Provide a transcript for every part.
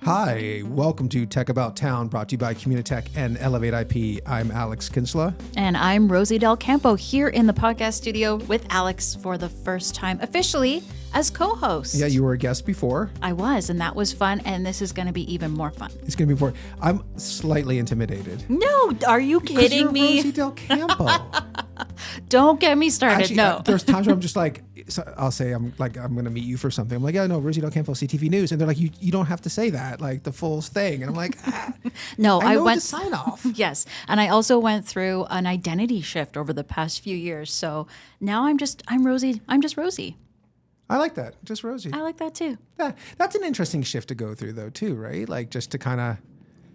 Hi, welcome to Tech About Town, brought to you by Communitech and Elevate IP. I'm Alex Kinsella. And I'm Rosie Del Campo here in the podcast studio with Alex for the first time officially as co-host. Yeah, you were a guest before. I was, and that was fun, and this is going to be even more fun. It's going to be more. I'm slightly intimidated. No, are you kidding you're me? Rosie Del Campo. Don't get me started. Actually, no. There's times where I'm just like, I'll say I'm going to meet you for something. I'm like, yeah, no, Rosie Del Campo, CTV News, and they're like, you don't have to say that, like the full thing, and I'm like, no, I went to sign off. Yes, and I also went through an identity shift over the past few years, so now I'm just Rosie. I like that. Just Rosie. I like that too. That's an interesting shift to go through, though, too, right? Like, just to kind of...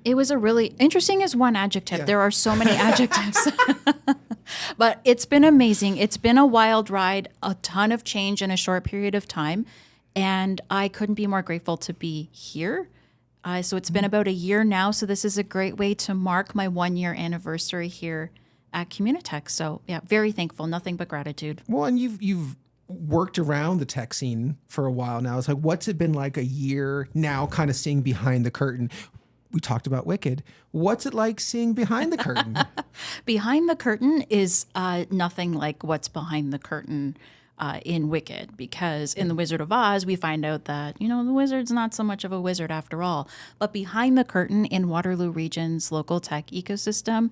It was a really... Interesting is one adjective. Yeah. There are so many adjectives. But it's been amazing. It's been a wild ride, a ton of change in a short period of time, and I couldn't be more grateful to be here. So it's been about a year now, so this is a great way to mark my 1-year anniversary here at Communitech. So, yeah, very thankful. Nothing but gratitude. Well, and you've worked around the tech scene for a while now. It's like, what's it been like a year now, kind of seeing behind the curtain? We talked about Wicked. What's it like seeing behind the curtain? Behind the curtain is nothing like what's behind the curtain in Wicked, because in The Wizard of Oz, we find out that, the wizard's not so much of a wizard after all. But behind the curtain in Waterloo Region's local tech ecosystem,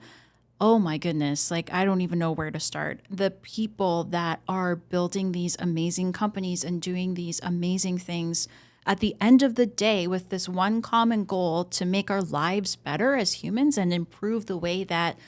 oh my goodness, I don't even know where to start. The people that are building these amazing companies and doing these amazing things at the end of the day with this one common goal to make our lives better as humans and improve the way that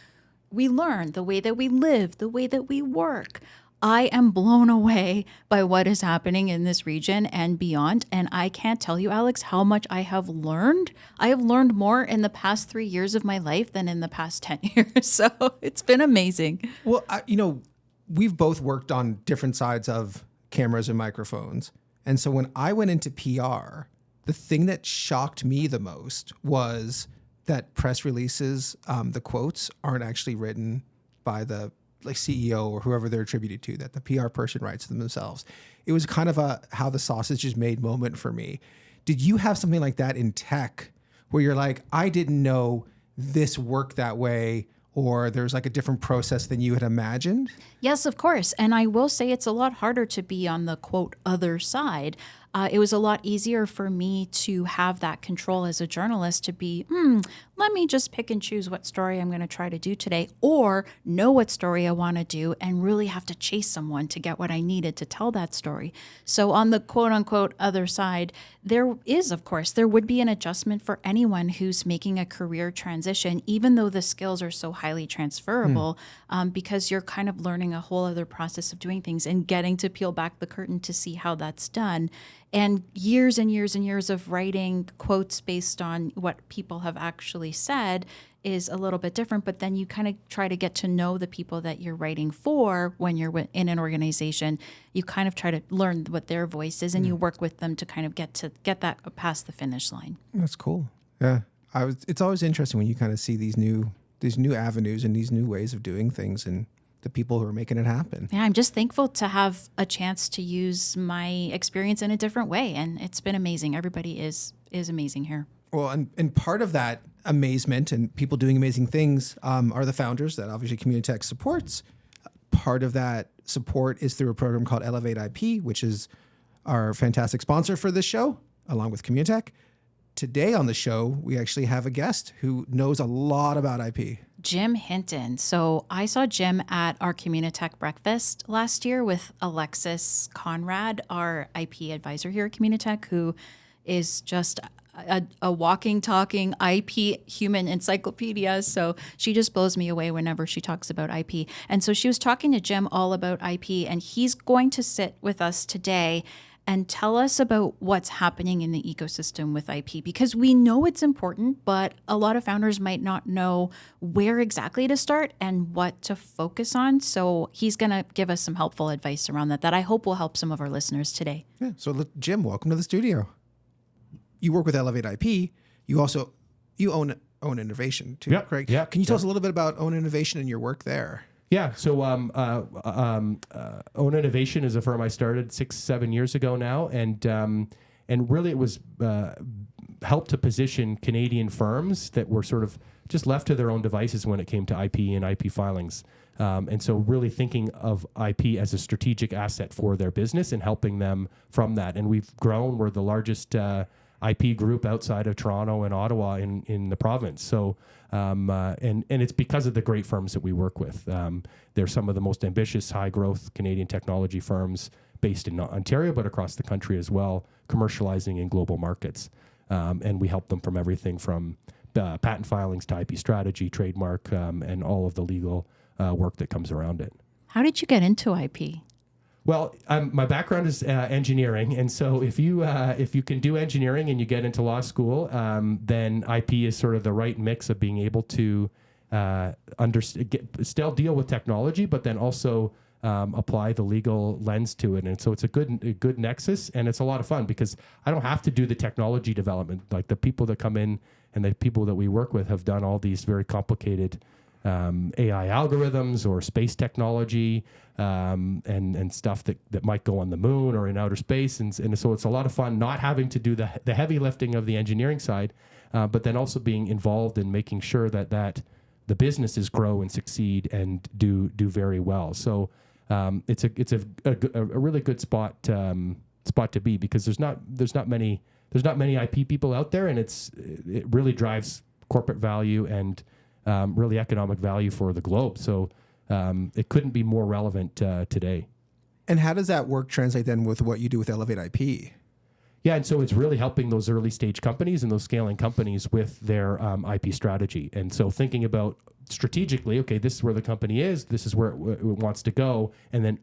we learn, the way that we live, the way that we work. I am blown away by what is happening in this region and beyond. And I can't tell you, Alex, how much I have learned. I have learned more in the past 3 years of my life than in the past 10 years. So it's been amazing. Well, we've both worked on different sides of cameras and microphones. And so when I went into PR, the thing that shocked me the most was that press releases, the quotes aren't actually written by the CEO or whoever they're attributed to, that the PR person writes them themselves. It was kind of a how the sausage is made moment for me. Did you have something like that in tech where you're like, I didn't know this worked that way, or there's like a different process than you had imagined? Yes, of course. And I will say it's a lot harder to be on the, quote, other side. It was a lot easier for me to have that control as a journalist to be, let me just pick and choose what story I'm going to try to do today, or know what story I want to do and really have to chase someone to get what I needed to tell that story. So on the quote unquote other side, there would be an adjustment for anyone who's making a career transition, even though the skills are so highly transferable, because you're kind of learning a whole other process of doing things and getting to peel back the curtain to see how that's done. And years and years and years of writing quotes based on what people have actually said is a little bit different. But then you kind of try to get to know the people that you're writing for when you're in an organization. You kind of try to learn what their voice is, and you work with them to kind of get that past the finish line. That's cool. Yeah, it's always interesting when you kind of see these new avenues and these new ways of doing things and the people who are making it happen. Yeah, I'm just thankful to have a chance to use my experience in a different way, and it's been amazing. Everybody is amazing here. Well, and part of that amazement and people doing amazing things are the founders that obviously Communitech supports. Part of that support is through a program called Elevate IP, which is our fantastic sponsor for this show, along with Communitech. Today on the show, we actually have a guest who knows a lot about IP. Jim Hinton. So I saw Jim at our Communitech breakfast last year with Alexis Conrad, our IP advisor here at Communitech, who is just a walking, talking IP human encyclopedia. So she just blows me away whenever she talks about IP. And so she was talking to Jim all about IP, and he's going to sit with us today and tell us about what's happening in the ecosystem with IP, because we know it's important, but a lot of founders might not know where exactly to start and what to focus on. So he's going to give us some helpful advice around that I hope will help some of our listeners today. Yeah. So Jim, welcome to the studio. You work with Elevate IP. You own innovation too, correct? Yeah. Can you tell us a little bit about Own Innovation and your work there? Yeah. So Own Innovation is a firm I started 6-7 years ago now, and really it was helped to position Canadian firms that were sort of just left to their own devices when it came to IP and IP filings. And so really thinking of IP as a strategic asset for their business and helping them from that. And we've grown. We're the largest IP group outside of Toronto and Ottawa in the province. So, and it's because of the great firms that we work with. They're some of the most ambitious, high-growth Canadian technology firms based in Ontario, but across the country as well, commercializing in global markets. And we help them from everything from patent filings to IP strategy, trademark, and all of the legal work that comes around it. How did you get into IP? Well, my background is engineering, and so if you can do engineering and you get into law school, then IP is sort of the right mix of being able to still deal with technology, but then also apply the legal lens to it. And so it's a good nexus, and it's a lot of fun because I don't have to do the technology development. Like the people that come in and the people that we work with have done all these very complicated AI algorithms or space technology and stuff that might go on the moon or in outer space. And so it's a lot of fun not having to do the heavy lifting of the engineering side, but then also being involved in making sure that the businesses grow and succeed and do very well. So it's a really good spot to be because there's not many IP people out there, and it really drives corporate value and really economic value for the globe. So it couldn't be more relevant today. And how does that work translate then with what you do with Elevate IP? Yeah, and so it's really helping those early stage companies and those scaling companies with their IP strategy. And so thinking about strategically, okay, this is where the company is, this is where it wants to go, and then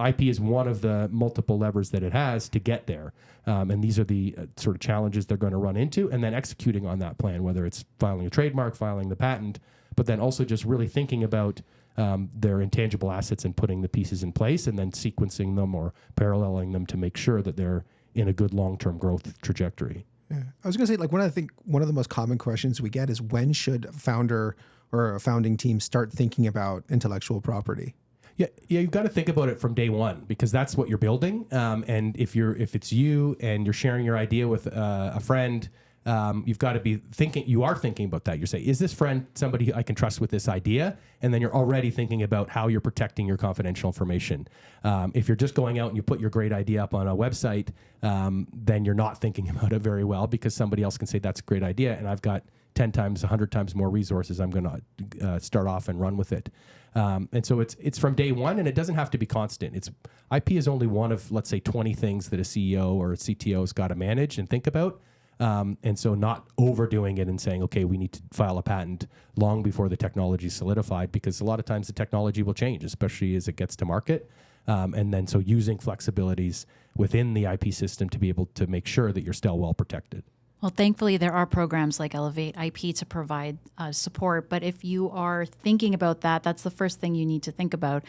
IP is one of the multiple levers that it has to get there. And these are the sort of challenges they're going to run into, and then executing on that plan, whether it's filing a trademark, filing the patent, but then also just really thinking about their intangible assets and putting the pieces in place and then sequencing them or paralleling them to make sure that they're in a good long-term growth trajectory. Yeah. I was going to say, like, one of the most common questions we get is when should a founder or a founding team start thinking about intellectual property? Yeah, you've got to think about it from day one because that's what you're building. And if it's you and you're sharing your idea with a friend, you've got to be thinking. You are thinking about that. You're saying, is this friend somebody I can trust with this idea? And then you're already thinking about how you're protecting your confidential information. If you're just going out and you put your great idea up on a website, then you're not thinking about it very well because somebody else can say that's a great idea, and I've got 10 times, 100 times more resources. I'm going to start off and run with it. And so it's from day one, and it doesn't have to be constant. IP is only one of, let's say, 20 things that a CEO or a CTO has got to manage and think about. And so not overdoing it and saying, okay, we need to file a patent long before the technology is solidified, because a lot of times the technology will change, especially as it gets to market. And then so using flexibilities within the IP system to be able to make sure that you're still well protected. Well, thankfully, there are programs like Elevate IP to provide support. But if you are thinking about that, that's the first thing you need to think about.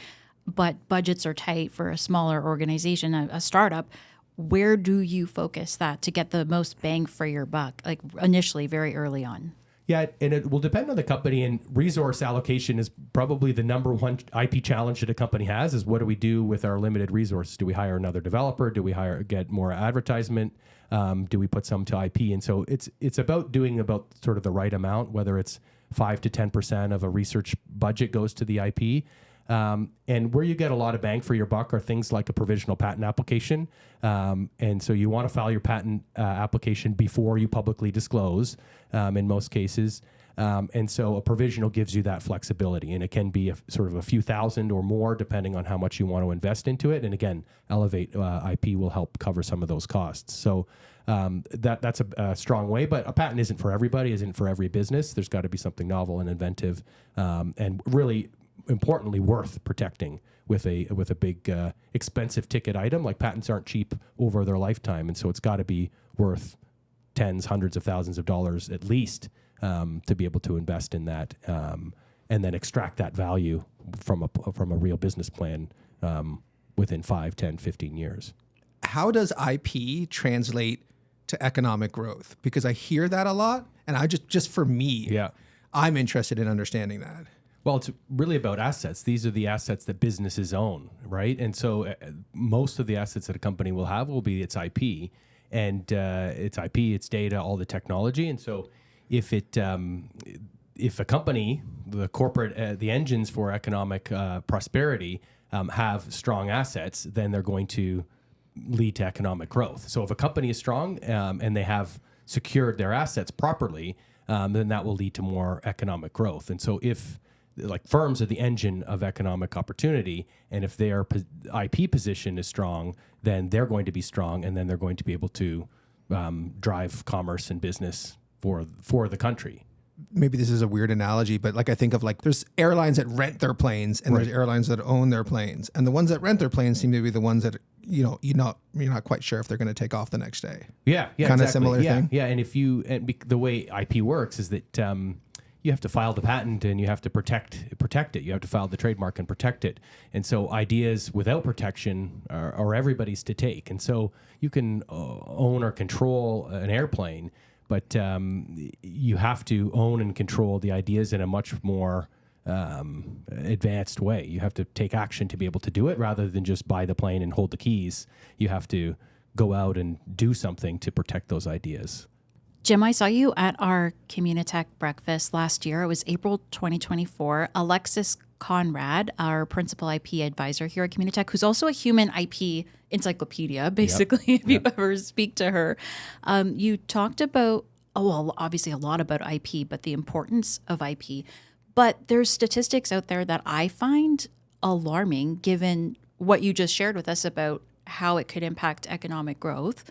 But budgets are tight for a smaller organization, a startup. Where do you focus that to get the most bang for your buck, like initially, very early on? Yeah, and it will depend on the company, and resource allocation is probably the number one IP challenge that a company has is what do we do with our limited resources? Do we hire another developer? Do we get more advertisement? Do we put some to IP? And so it's about doing about sort of the right amount, whether it's 5 to 10% of a research budget goes to the IP. And where you get a lot of bang for your buck are things like a provisional patent application. And so you want to file your patent application before you publicly disclose in most cases. And so a provisional gives you that flexibility, and it can be sort of a few thousand or more depending on how much you want to invest into it. And again, Elevate IP will help cover some of those costs. So that's a strong way, but a patent isn't for everybody, isn't for every business. There's got to be something novel and inventive and really importantly worth protecting with a big expensive ticket item. Like patents aren't cheap over their lifetime, and so it's got to be worth tens, hundreds of thousands of dollars at least to be able to invest in that and then extract that value from a real business plan within 5, 10, 15 years. How does IP translate to economic growth? Because I hear that a lot, and I just for me, I'm interested in understanding that. Well, it's really about assets. These are the assets that businesses own, right? And so most of the assets that a company will have will be its IP. and it's IP, it's data, all the technology. And so if a company, the corporate, the engines for economic prosperity have strong assets, then they're going to lead to economic growth. So if a company is strong and they have secured their assets properly, then that will lead to more economic growth. And so if like firms are the engine of economic opportunity, and if their IP position is strong, then they're going to be strong, and then they're going to be able to drive commerce and business for the country. Maybe this is a weird analogy, but like I think of like there's airlines that rent their planes and there's airlines that own their planes, and the ones that rent their planes seem to be the ones that you're not quite sure if they're going to take off the next day. Yeah, kind of exactly. similar thing. Yeah, and the way IP works is that you have to file the patent and you have to protect it. You have to file the trademark and protect it. And so ideas without protection are everybody's to take. And so you can own or control an airplane, but you have to own and control the ideas in a much more advanced way. You have to take action to be able to do it rather than just buy the plane and hold the keys. You have to go out and do something to protect those ideas. Jim, I saw you at our Communitech breakfast last year. It was April 2024. Alexis Conrad, our principal IP advisor here at Communitech, who's also a human IP encyclopedia, basically, if you ever speak to her. You talked about, obviously a lot about IP, but the importance of IP. But there's statistics out there that I find alarming, given what you just shared with us about how it could impact economic growth.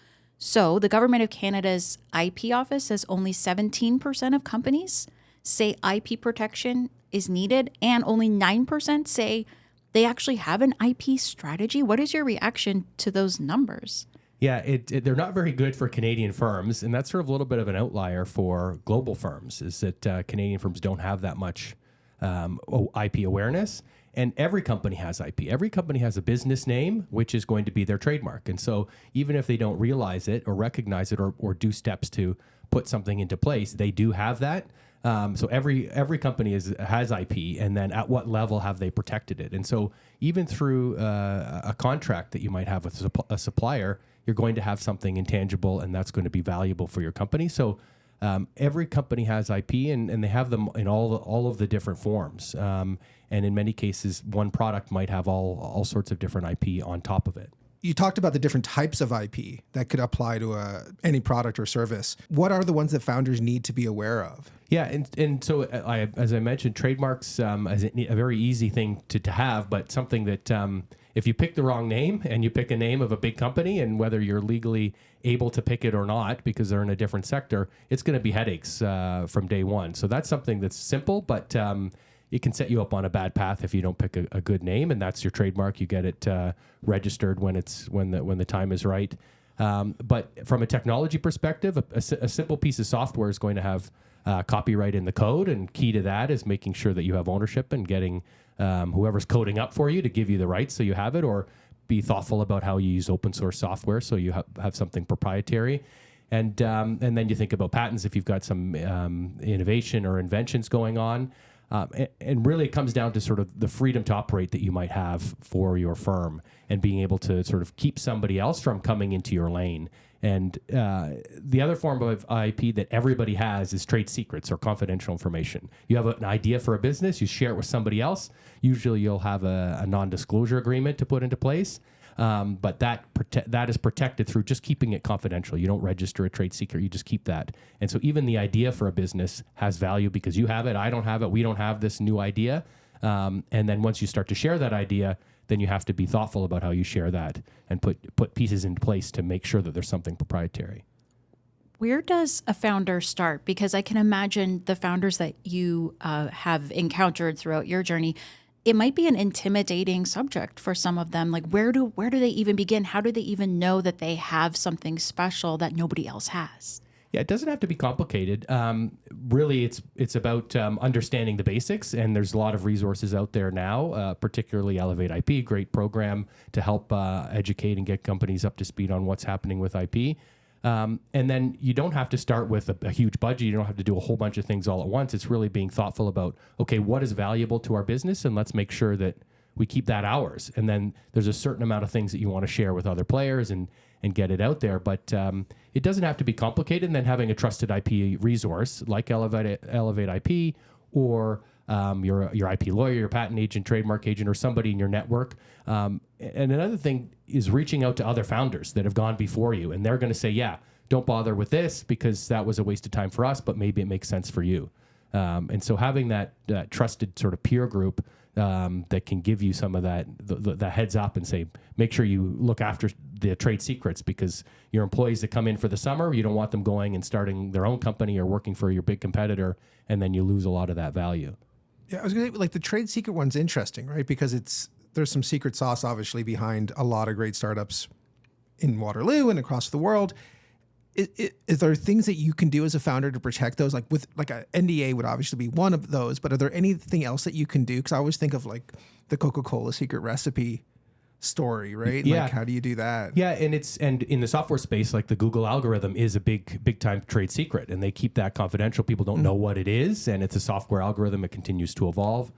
So the Government of Canada's IP office says only 17% of companies say IP protection is needed, and only 9% say they actually have an IP strategy. What is your reaction to those numbers? Yeah, they're not very good for Canadian firms, and that's sort of a little bit of an outlier for global firms, is that Canadian firms don't have that much IP awareness. And every company has IP. Every company has a business name, which is going to be their trademark. And so even if they don't realize it or recognize it or do steps to put something into place, they do have that. So every company has IP, and then at what level have they protected it? And so even through a contract that you might have with a supplier, you're going to have something intangible, and that's going to be valuable for your company. So every company has IP, and they have them in all of the different forms. And in many cases, one product might have all sorts of different IP on top of it. You talked about the different types of IP that could apply to any product or service. What are the ones that founders need to be aware of? Yeah, and so as I mentioned, trademarks is a very easy thing to have, but something that if you pick the wrong name and you pick a name of a big company, and whether you're legally able to pick it or not because they're in a different sector, it's going to be headaches from day one. So that's something that's simple, but it can set you up on a bad path if you don't pick a good name, and that's your trademark. You get it registered when the time is right. But from a technology perspective, a simple piece of software is going to have copyright in the code, and key to that is making sure that you have ownership and getting whoever's coding up for you to give you the rights so you have it, or be thoughtful about how you use open source software so you have something proprietary. And then you think about patents if you've got some innovation or inventions going on. And really it comes down to sort of the freedom to operate that you might have for your firm, and being able to sort of keep somebody else from coming into your lane. And the other form of IP that everybody has is trade secrets or confidential information. You have an idea for a business, you share it with somebody else. Usually you'll have a non-disclosure agreement to put into place. But that is protected through just keeping it confidential. You don't register a trade secret, you just keep that. And so even the idea for a business has value because you have it, I don't have it, we don't have this new idea. And then once you start to share that idea, then you have to be thoughtful about how you share that and put pieces in place to make sure that there's something proprietary. Where does a founder start? Because I can imagine the founders that you have encountered throughout your journey, it might be an intimidating subject for some of them. Like, where do they even begin? How do they even know that they have something special that nobody else has? Yeah, it doesn't have to be complicated. Really, it's about understanding the basics, and there's a lot of resources out there now, particularly Elevate IP, great program to help educate and get companies up to speed on what's happening with IP. And then you don't have to start with a huge budget. You don't have to do a whole bunch of things all at once. It's really being thoughtful about, okay, what is valuable to our business, and let's make sure that we keep that ours. And then there's a certain amount of things that you want to share with other players, and and get it out there. But it doesn't have to be complicated. And then having a trusted IP resource like Elevate IP or your IP lawyer, your patent agent, trademark agent, or somebody in your network. And another thing is reaching out to other founders that have gone before you, and they're going to say, yeah, don't bother with this because that was a waste of time for us, but maybe it makes sense for you. And so having that trusted sort of peer group that can give you some of that, the heads up and say, make sure you look after the trade secrets, because your employees that come in for the summer, you don't want them going and starting their own company or working for your big competitor, and then you lose a lot of that value. Yeah, I was going to like the trade secret one's interesting, right? Because there's some secret sauce obviously behind a lot of great startups in Waterloo and across the world. Is there things that you can do as a founder to protect those? Like with like a NDA would obviously be one of those, but are there anything else that you can do? Because I always think of like the Coca-Cola secret recipe story, right? Yeah. Like how do you do that? Yeah, and in the software space, like the Google algorithm is a big time trade secret, and they keep that confidential. People don't know what it is, and it's a software algorithm. It continues to evolve.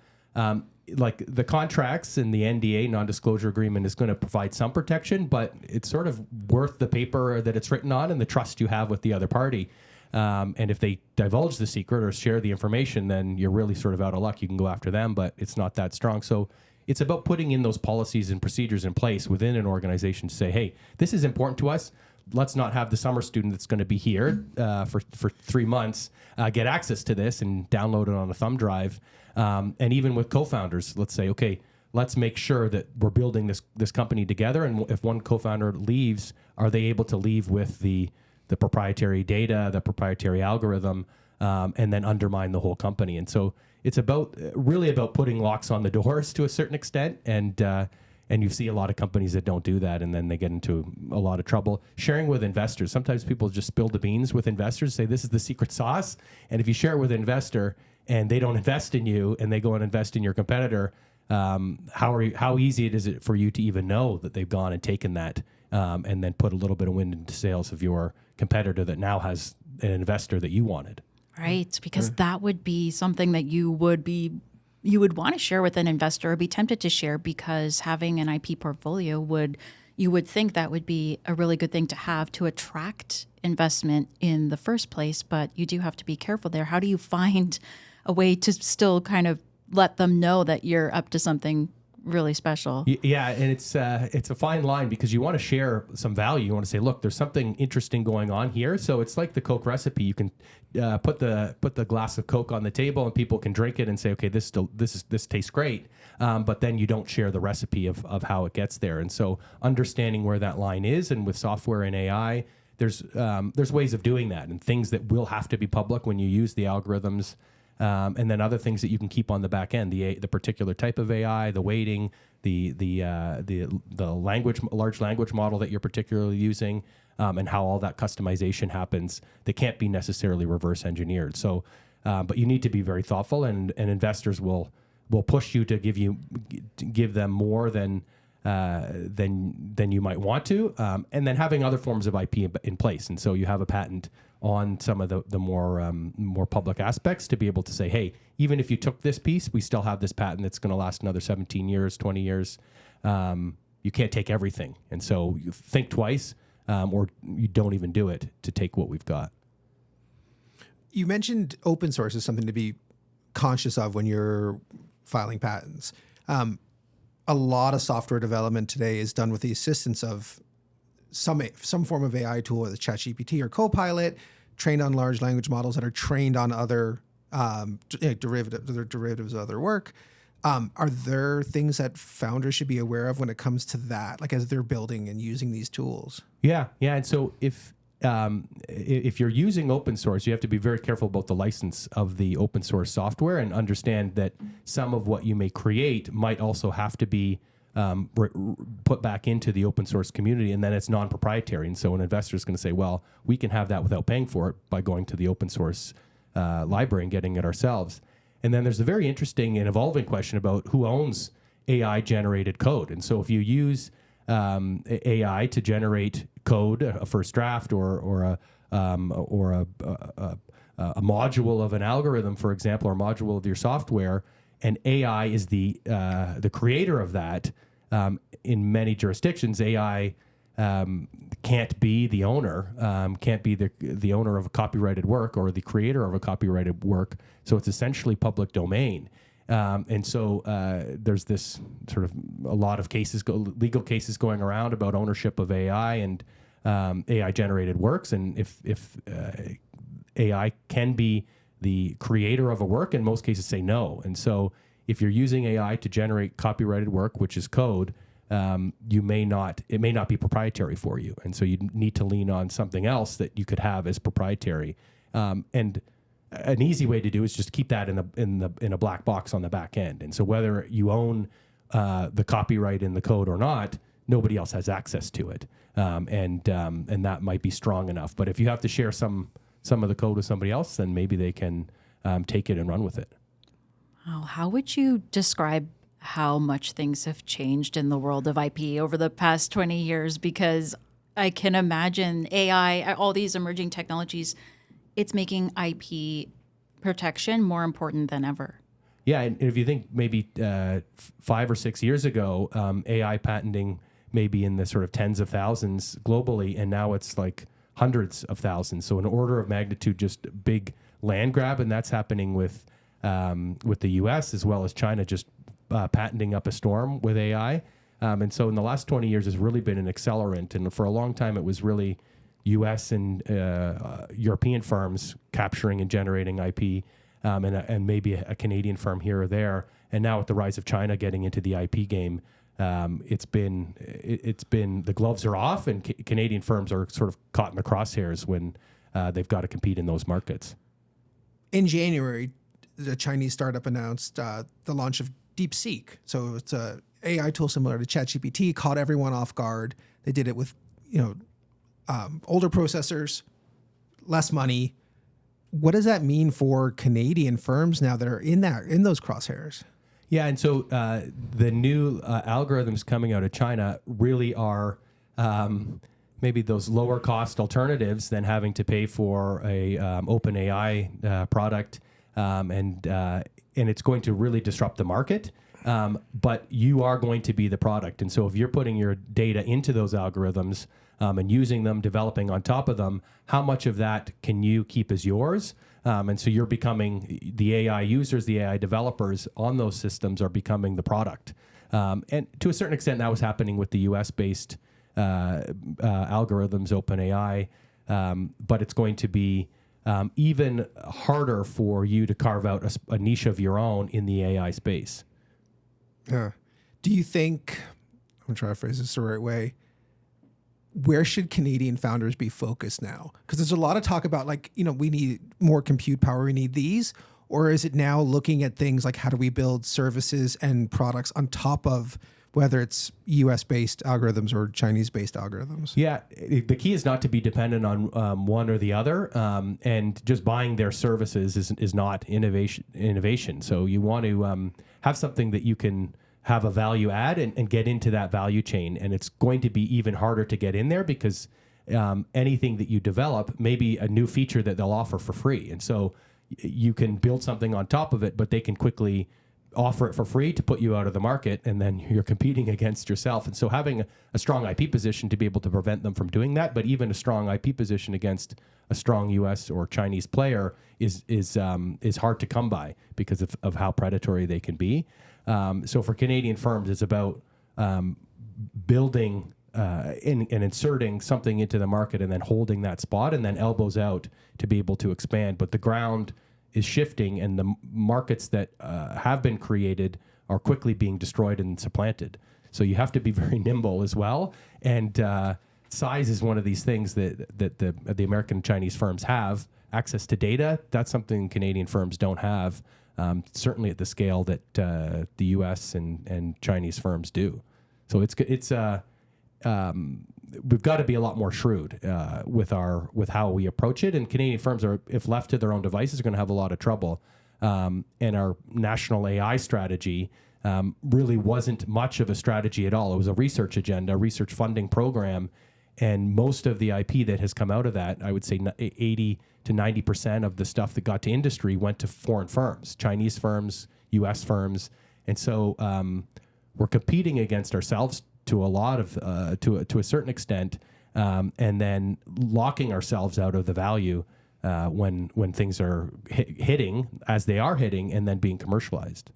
Like the contracts and the NDA, non-disclosure agreement, is going to provide some protection, but it's sort of worth the paper that it's written on and the trust you have with the other party. And if they divulge the secret or share the information, then you're really sort of out of luck. You can go after them, but it's not that strong. So it's about putting in those policies and procedures in place within an organization to say, hey, this is important to us. Let's not have the summer student that's going to be here for 3 months get access to this and download it on a thumb drive. And even with co-founders, let's say, okay, let's make sure that we're building this company together. And if one co-founder leaves, are they able to leave with the proprietary data, the proprietary algorithm, and then undermine the whole company? And so it's really about putting locks on the doors to a certain extent. And you see a lot of companies that don't do that, and then they get into a lot of trouble. Sharing with investors. Sometimes people just spill the beans with investors, say this is the secret sauce. And if you share it with an investor and they don't invest in you and they go and invest in your competitor, how easy is it for you to even know that they've gone and taken that and then put a little bit of wind into sails of your competitor that now has an investor that you wanted? Right, because that would be something that you would want to share with an investor or be tempted to share, because having an IP portfolio you would think that would be a really good thing to have to attract investment in the first place, but you do have to be careful there. How do you find a way to still kind of let them know that you're up to something really special? Yeah, and it's a fine line, because you want to share some value. You want to say, look, there's something interesting going on here. So it's like the Coke recipe. You can put the glass of Coke on the table, and people can drink it and say, okay, this tastes great. But then you don't share the recipe of how it gets there. And so understanding where that line is, and with software and AI, there's ways of doing that, and things that will have to be public when you use the algorithms. And then other things that you can keep on the back end, the particular type of AI, the weighting, the large language model that you're particularly using, and how all that customization happens. They can't be necessarily reverse engineered. So, but you need to be very thoughtful, and investors will push you to give them more than you might want to, and then having other forms of IP in place. And so you have a patent on some of the more public aspects to be able to say, hey, even if you took this piece, we still have this patent that's going to last another 17 years, 20 years. You can't take everything. And so you think twice, or you don't even do it to take what we've got. You mentioned open source is something to be conscious of when you're filing patents. A lot of software development today is done with the assistance of some form of AI tool, whether it's ChatGPT or Copilot, trained on large language models that are trained on other derivatives of other work. Are there things that founders should be aware of when it comes to that, like as they're building and using these tools? Yeah. And so if you're using open source, you have to be very careful about the license of the open source software, and understand that some of what you may create might also have to be put back into the open source community, and then it's non-proprietary. And so an investor is going to say, well, we can have that without paying for it by going to the open source library and getting it ourselves. And then there's a very interesting and evolving question about who owns AI generated code. And so if you use AI to generate code, a first draft or a module of an algorithm, for example, or a module of your software, and AI is the can't can't be the owner, can't be the owner of a copyrighted work or the creator of a copyrighted work. So it's essentially public domain. And so there's this sort of a lot of cases, legal cases going around about ownership of AI and AI generated works. And if AI can be the creator of a work, in most cases say no. And so if you're using AI to generate copyrighted work, which is code, it may not be proprietary for you. And so you need to lean on something else that you could have as proprietary. And an easy way to do is just keep that in a black box on the back end. And so whether you own the copyright in the code or not, nobody else has access to it. And that might be strong enough. But if you have to share some of the code with somebody else, then maybe they can take it and run with it. Wow. How would you describe how much things have changed in the world of IP over the past 20 years? Because I can imagine AI, all these emerging technologies, it's making IP protection more important than ever. Yeah, and if you think maybe 5 or 6 years ago, AI patenting maybe in the sort of tens of thousands globally, and now it's like hundreds of thousands. So an order of magnitude, just big land grab, and that's happening with the U.S. as well as China, just patenting up a storm with AI. And so in the last 20 years, has really been an accelerant. And for a long time, it was really U.S. and European firms capturing and generating IP, and maybe a Canadian firm here or there. And now with the rise of China getting into the IP game, it's been the gloves are off, and Canadian firms are sort of caught in the crosshairs when they've got to compete in those markets. In January, the Chinese startup announced the launch of DeepSeek. So it's a AI tool similar to ChatGPT, caught everyone off guard. They did it with, older processors, less money. What does that mean for Canadian firms now that are in those crosshairs? Yeah, and so the new algorithms coming out of China really are maybe those lower cost alternatives than having to pay for a open AI product, and it's going to really disrupt the market. But you are going to be the product, and so if you're putting your data into those algorithms and using them, developing on top of them, how much of that can you keep as yours? And so you're becoming the AI users, the AI developers on those systems are becoming the product. And to a certain extent, that was happening with the US-based algorithms, OpenAI, but it's going to be even harder for you to carve out a niche of your own in the AI space. Do you think, I'm going to try to phrase this the right way, where should Canadian founders be focused now? Because there's a lot of talk about we need more compute power, we need these, or is it now looking at things like how do we build services and products on top of whether it's US-based algorithms or Chinese-based algorithms? Yeah, the key is not to be dependent on one or the other, and just buying their services is not innovation. So you want to have something that you can have a value add and get into that value chain. And it's going to be even harder to get in there because anything that you develop may be a new feature that they'll offer for free. And so you can build something on top of it, but they can quickly offer it for free to put you out of the market, and then you're competing against yourself. And so having a strong IP position to be able to prevent them from doing that, but even a strong IP position against a strong US or Chinese player is hard to come by because of how predatory they can be. So for Canadian firms, it's about building and inserting something into the market and then holding that spot and then elbows out to be able to expand. But the ground is shifting, and the markets that have been created are quickly being destroyed and supplanted. So you have to be very nimble as well. And size is one of these things that the American and Chinese firms have. Access to data, that's something Canadian firms don't have, certainly at the scale that the U.S. and Chinese firms do. So we've got to be a lot more shrewd with how we approach it. And Canadian firms are, if left to their own devices, are going to have a lot of trouble. And our national AI strategy really wasn't much of a strategy at all. It was a research agenda, a research funding program. And most of the IP that has come out of that, I would say 80 to 90% of the stuff that got to industry went to foreign firms, Chinese firms, US firms. And so we're competing against ourselves to a lot of to a certain extent, and then locking ourselves out of the value when things are hitting as they are hitting and then being commercialized.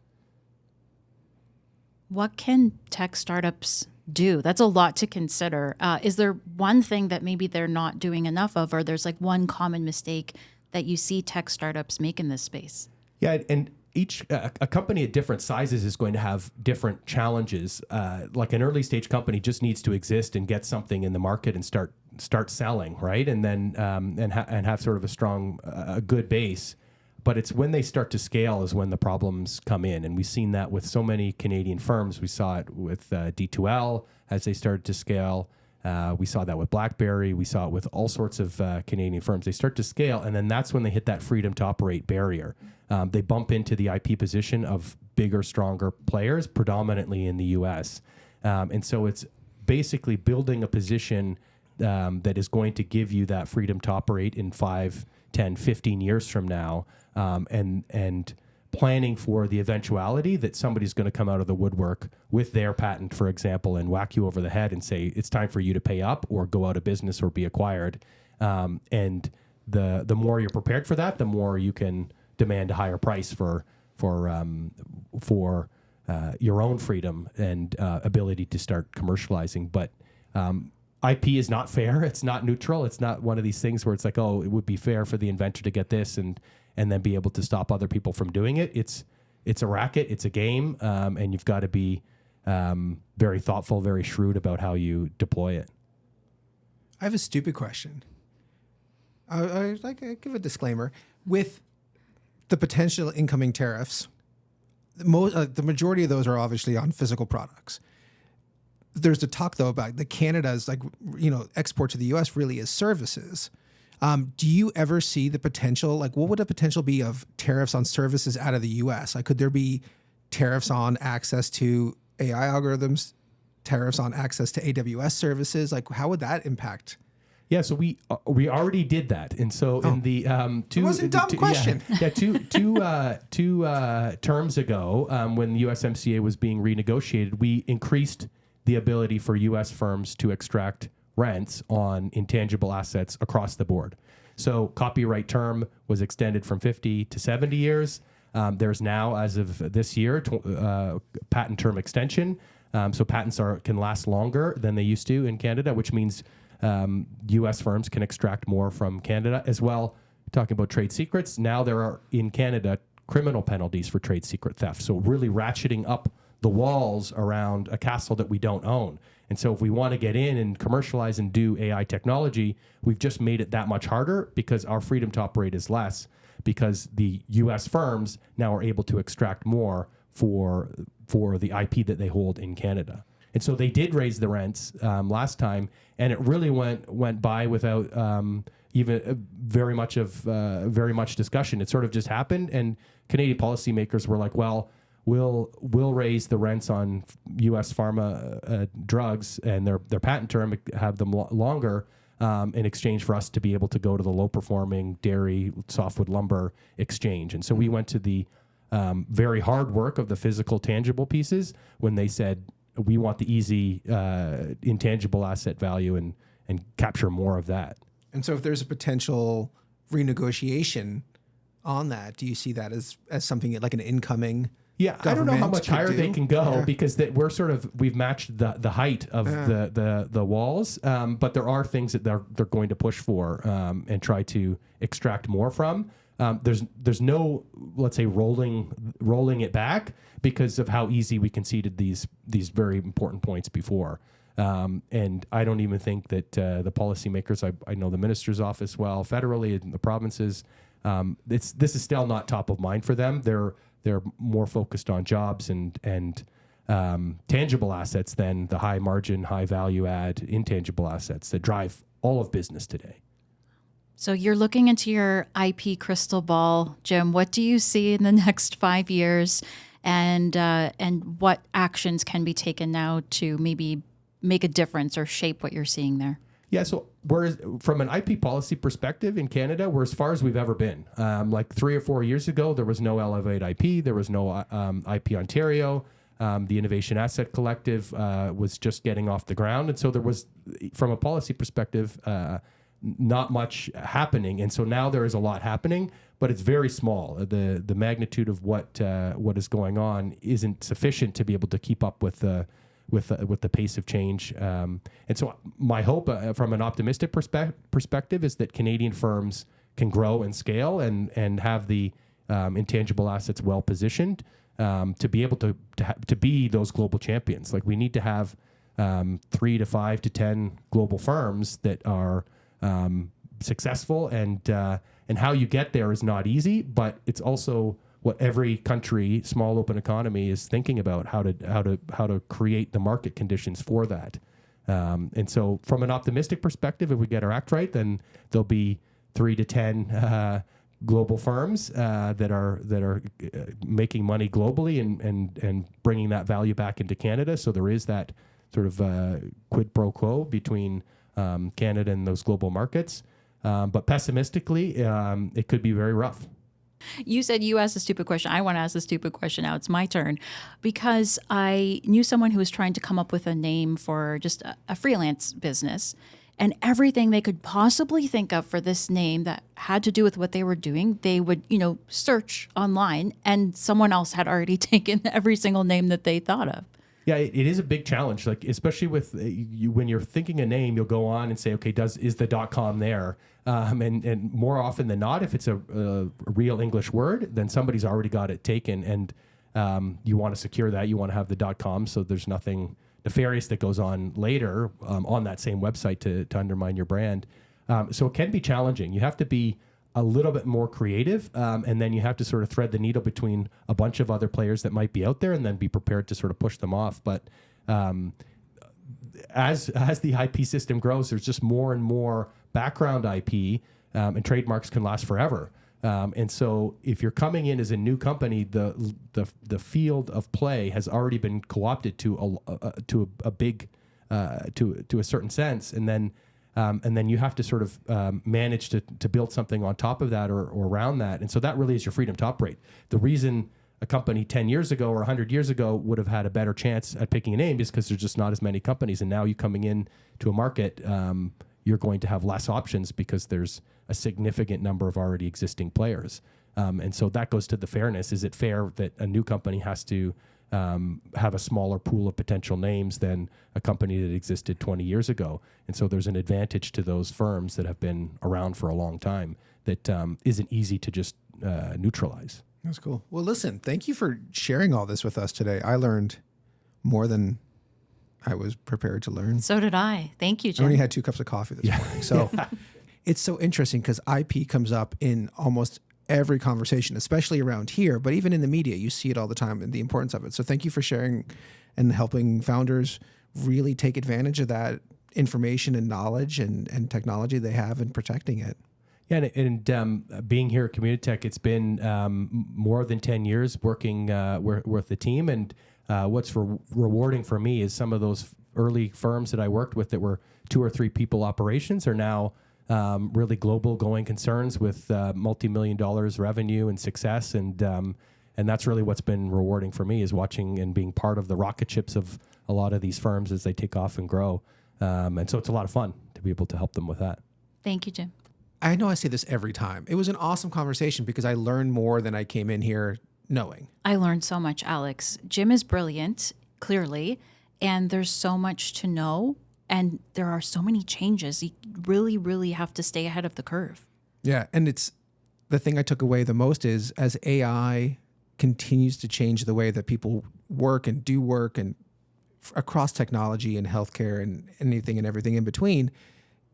What can tech startups do? That's a lot to consider. Is there one thing that maybe they're not doing enough of, or there's like one common mistake that you see tech startups make in this space? Yeah, and each a company at different sizes is going to have different challenges. Like an early stage company just needs to exist and get something in the market and start selling, right? And then and have sort of a strong, a good base. But it's when they start to scale is when the problems come in. And we've seen that with so many Canadian firms. We saw it with D2L as they started to scale. We saw that with BlackBerry. We saw it with all sorts of Canadian firms. They start to scale, and then that's when they hit that freedom to operate barrier. They bump into the IP position of bigger, stronger players, predominantly in the U.S. And so it's basically building a position that is going to give you that freedom to operate in 5, 10, 15 years from now, and planning for the eventuality that somebody's going to come out of the woodwork with their patent, for example, and whack you over the head and say, it's time for you to pay up or go out of business or be acquired. And the more you're prepared for that, the more you can demand a higher price for your own freedom and ability to start commercializing. But IP is not fair. It's not neutral. It's not one of these things where it's like, oh, it would be fair for the inventor to get this and then be able to stop other people from doing it. It's a racket. It's a game, and you've got to be very thoughtful, very shrewd about how you deploy it. I have a stupid question. I give a disclaimer. With the potential incoming tariffs, the majority of those are obviously on physical products. There's the talk though about the Canada's export to the U.S. really is services. Do you ever see the potential? Like, what would the potential be of tariffs on services out of the U.S.? Like, could there be tariffs on access to AI algorithms, tariffs on access to AWS services? Like, how would that impact? Yeah, so we already did that, and so in the it wasn't a dumb question. Two terms ago, when the USMCA was being renegotiated, we increased the ability for U.S. firms to extract rents on intangible assets across the board. So copyright term was extended from 50 to 70 years. There's now, as of this year, patent term extension. So patents can last longer than they used to in Canada, which means U.S. firms can extract more from Canada as well. Talking about trade secrets, now there are in Canada criminal penalties for trade secret theft. So really ratcheting up the walls around a castle that we don't own. And so if we want to get in and commercialize and do AI technology, we've just made it that much harder because our freedom to operate is less, because the U.S. firms now are able to extract more for the IP that they hold in Canada. And so they did raise the rents last time, and it really went by without even very much discussion. It sort of just happened, and Canadian policymakers were like, well, we'll raise the rents on U.S. pharma drugs and their patent term, have them longer in exchange for us to be able to go to the low-performing dairy, softwood lumber exchange. And so we went to the very hard work of the physical, tangible pieces when they said, we want the easy intangible asset value and capture more of that. And so if there's a potential renegotiation on that, do you see that as something like an incoming? Yeah, I don't know how much higher they can go because we've matched the height of the walls, but there are things that they're going to push for and try to extract more from. There's no, let's say, rolling it back because of how easy we conceded these very important points before. And I don't even think that the policymakers, I know the minister's office well, federally in the provinces, this is still not top of mind for them. They're more focused on jobs and tangible assets than the high margin, high value add intangible assets that drive all of business today. So you're looking into your IP crystal ball, Jim. What do you see in the next 5 years, and what actions can be taken now to maybe make a difference or shape what you're seing there? Yeah, so from an IP policy perspective in Canada, we're as far as we've ever been. Like 3 or 4 years ago, there was no Elevate IP, there was no IP Ontario. The Innovation Asset Collective was just getting off the ground. And so there was, from a policy perspective, not much happening. And so now there is a lot happening, but it's very small. The magnitude of what is going on isn't sufficient to be able to keep up with the pace of change. And so my hope from an optimistic perspective is that Canadian firms can grow and scale and have the intangible assets well positioned to be able to be those global champions. Like, we need to have 3 to 5 to 10 global firms that are successful, and how you get there is not easy, but it's also what every country, small open economy, is thinking about, how to create the market conditions for that. And so from an optimistic perspective, if we get our act right, then there'll be 3 to 10 global firms that are making money globally and bringing that value back into Canada. So there is that sort of quid pro quo between Canada and those global markets. But pessimistically, it could be very rough. You said you asked a stupid question. I want to ask a stupid question now. It's my turn, because I knew someone who was trying to come up with a name for just a freelance business, and everything they could possibly think of for this name that had to do with what they were doing, they would, search online, and someone else had already taken every single name that they thought of. Yeah, it is a big challenge. Like, especially with when you're thinking a name, you'll go on and say, okay, is the .com there? And more often than not, if it's a real English word, then somebody's already got it taken, and you want to secure that. You want to have the .com, so there's nothing nefarious that goes on later on that same website to undermine your brand. So it can be challenging. You have to be a little bit more creative, and then you have to sort of thread the needle between a bunch of other players that might be out there, and then be prepared to sort of push them off. But as the IP system grows, there's just more and more background IP, and trademarks can last forever. And so if you're coming in as a new company, the field of play has already been co-opted to a big to a certain sense, and then you have to sort of manage to build something on top of that or around that. And so that really is your freedom to operate. The reason a company 10 years ago or 100 years ago would have had a better chance at picking a name is because there's just not as many companies. And now you coming in to a market, you're going to have less options because there's a significant number of already existing players. And so that goes to the fairness. Is it fair that a new company has to have a smaller pool of potential names than a company that existed 20 years ago? And so there's an advantage to those firms that have been around for a long time that isn't easy to just neutralize. That's cool. Well, listen, thank you for sharing all this with us today. I learned more than I was prepared to learn. So did I. Thank you, Jim. I only had 2 cups of coffee this morning. So it's so interesting because IP comes up in almost every conversation, especially around here, but even in the media, you see it all the time and the importance of it. So thank you for sharing and helping founders really take advantage of that information and knowledge and technology they have and protecting it. Yeah, and being here at Communitech, it's been more than 10 years working with the team. And what's rewarding for me is some of those early firms that I worked with that were 2 or 3 people operations are now really global going concerns with multi-million dollars revenue and success. And that's really what's been rewarding for me, is watching and being part of the rocket ships of a lot of these firms as they take off and grow. And so it's a lot of fun to be able to help them with that. Thank you, Jim. I know I say this every time. It was an awesome conversation because I learned more than I came in here knowing. I learned so much, Alex. Jim is brilliant, clearly, and there's so much to know, and there are so many changes. You really, really have to stay ahead of the curve. Yeah, and it's the thing I took away the most is as AI continues to change the way that people work and do work and across technology and healthcare and anything and everything in between,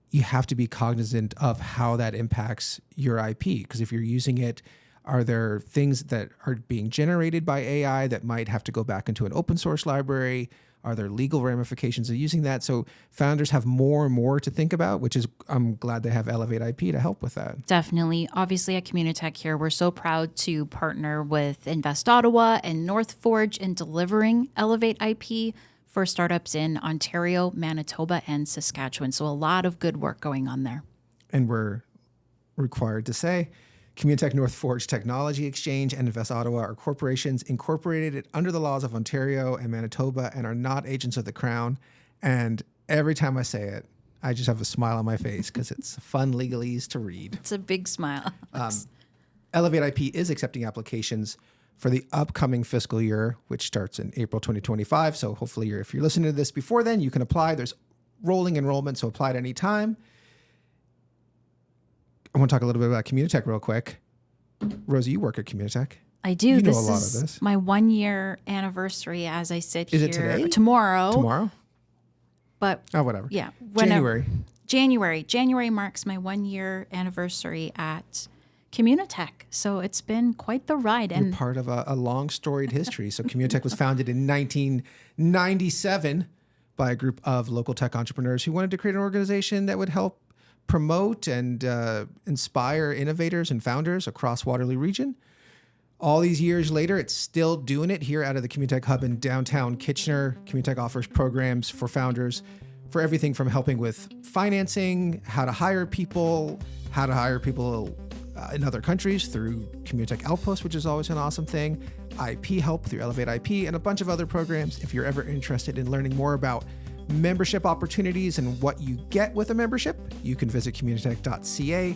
you have to be cognizant of how that impacts your IP. Because if you're using it, are there things that are being generated by AI that might have to go back into an open source library? Are there legal ramifications of using that? So founders have more and more to think about, which is, I'm glad they have Elevate IP to help with that. Definitely. Obviously at Communitech here, we're so proud to partner with Invest Ottawa and North Forge in delivering Elevate IP for startups in Ontario, Manitoba, and Saskatchewan. So a lot of good work going on there. And we're required to say, Communitech North Forge Technology Exchange and Invest Ottawa are corporations incorporated under the laws of Ontario and Manitoba and are not agents of the Crown. And every time I say it, I just have a smile on my face because it's fun legalese to read. It's a big smile. Elevate IP is accepting applications for the upcoming fiscal year, which starts in April 2025. So hopefully if you're listening to this before then, you can apply. There's rolling enrollment, so apply at any time. I want to talk a little bit about Communitech real quick. Rosie, you work at Communitech. I do. You know this a lot is of this. my 1 year anniversary as I sit here. Is it today? Tomorrow. Tomorrow? But Oh, whatever. yeah. January marks my 1 year anniversary at Communitech. So it's been quite the ride. You're part of a long storied history. So Communitech was founded in 1997 by a group of local tech entrepreneurs who wanted to create an organization that would help promote and inspire innovators and founders across Waterloo region. All these years later, it's still doing it here out of the Communitech Hub in downtown Kitchener. Communitech offers programs for founders for everything from helping with financing, how to hire people in other countries through Communitech Outpost, which is always an awesome thing, IP help through Elevate IP, and a bunch of other programs. If you're ever interested in learning more about membership opportunities and what you get with a membership, you can visit communitech.ca.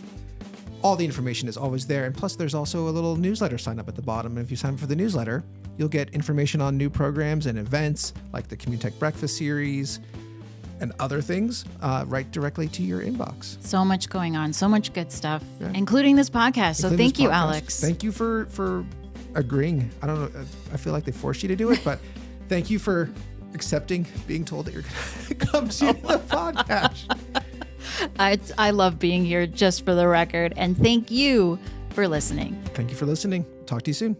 All the information is always there. And plus, there's also a little newsletter sign up at the bottom. And if you sign up for the newsletter, you'll get information on new programs and events like the Communitech Breakfast Series and other things right directly to your inbox. So much going on, so much good stuff, including this podcast. So thank you, Alex. Thank you for agreeing. I don't know. I feel like they forced you to do it, but thank you for accepting being told that you're going to come to the podcast. I love being here, just for the record. And thank you for listening. Thank you for listening. Talk to you soon.